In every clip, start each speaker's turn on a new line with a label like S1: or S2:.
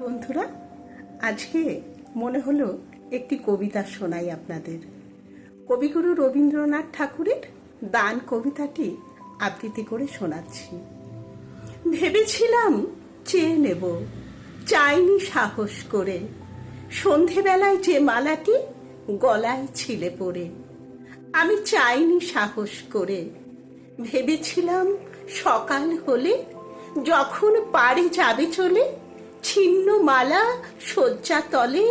S1: বন্ধুরা, আজকে মনে হলো একটি কবিতা শোনাই আপনাদের। কবিগুরু রবীন্দ্রনাথ ঠাকুরের দান কবিতাটি আবৃত্তি করে শোনাচ্ছি। ভেবেছিলাম চেয়ে নেব, চাইনি সাহস করে, সন্ধেবেলায় যে মালাটি গলায় ছিলে পড়ে। আমি চাইনি সাহস করে, ভেবেছিলাম সকাল হলে যখন পাড়ে যাবে চলে, ছিন্ন মালা শয্যা তলে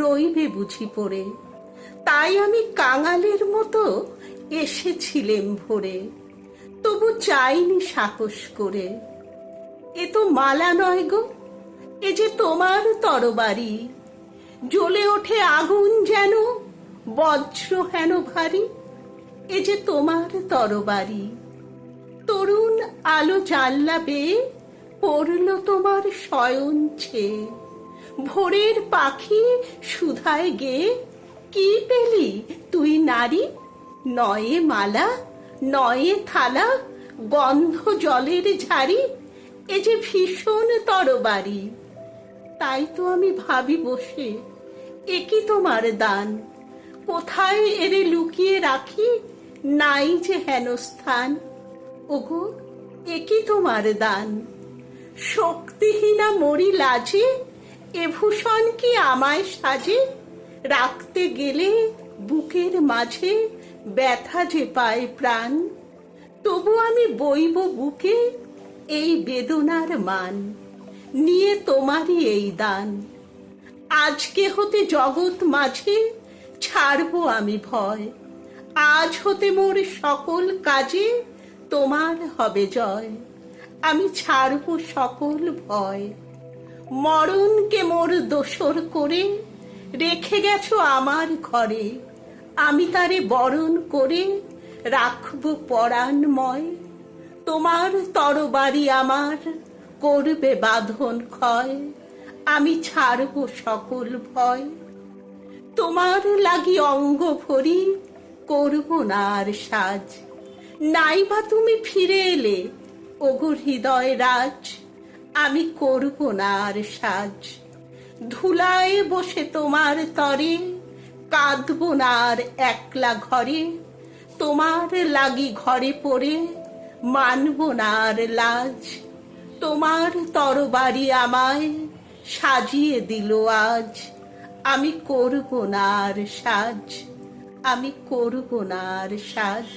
S1: রইবে বুঝি পড়ে। তাই আমি কাঙালের মতো এসেছিলেম ভোরে, তবু চাইনি সাহস করে। এ তো মালা নয় গো, এ যে তোমার তরবারি, জ্বলে ওঠে আগুন যেন বজ্র হেন ভারী। এ যে তোমার তরবারি, তরুণ আলো জানলা বেয়ে পড়ল তোমার শয়ন ছেয়ে। ভোরের পাখি সুধায় গেয়ে কি পেলি তুই নারী? নয়ে মালা, নয়ে থালা, গন্ধ জলের ঝাড়ি, এ যে ভীষণ তরবারি। তাই তো আমি ভাবি বসে, এ কি তোমার দান? কোথায় এরে লুকিয়ে রাখি, নাই যে হেনস্থান। ওগো, এ কি তোমার দান? শক্তিহীনা মরি লাজে, এ ভূষণ কি আমায় সাজে? রাখতে গেলে বুকের মাঝে ব্যথা যে পায় প্রাণ, তবু আমি বইব বুকে এই বেদনার মান, নিয়ে তোমারই এই দান। আজকে হতে জগৎ মাঝে ছাড়বো আমি ভয়, আজ হতে মোর সকল কাজে তোমার হবে জয়। আমি ছাড়ব সকল ভয়। মরণকে মোর দোসর করে রেখে গেছো আমার ঘরে, আমি তারে বরণ করে রাখব পরাণময়। তোমার তরবারি আমার করবে বাঁধন ক্ষয়, আমি ছাড়ব সকল ভয়। তোমার লাগি অঙ্গ ভরি করব না আর সাজ, নাইবা তুমি ফিরে এলে ওগো হৃদয় রাজ। আমি করব না আর সাজ, ধুলায় বসে তোমার তরে কাঁদব না আর একলা ঘরে। তোমার লাগি ঘরে পড়ে মানব না আর লাজ। তোমার তরবারি আমায় সাজিয়ে দিল আজ, আমি করব না আর সাজ, আমি করব না আর সাজ।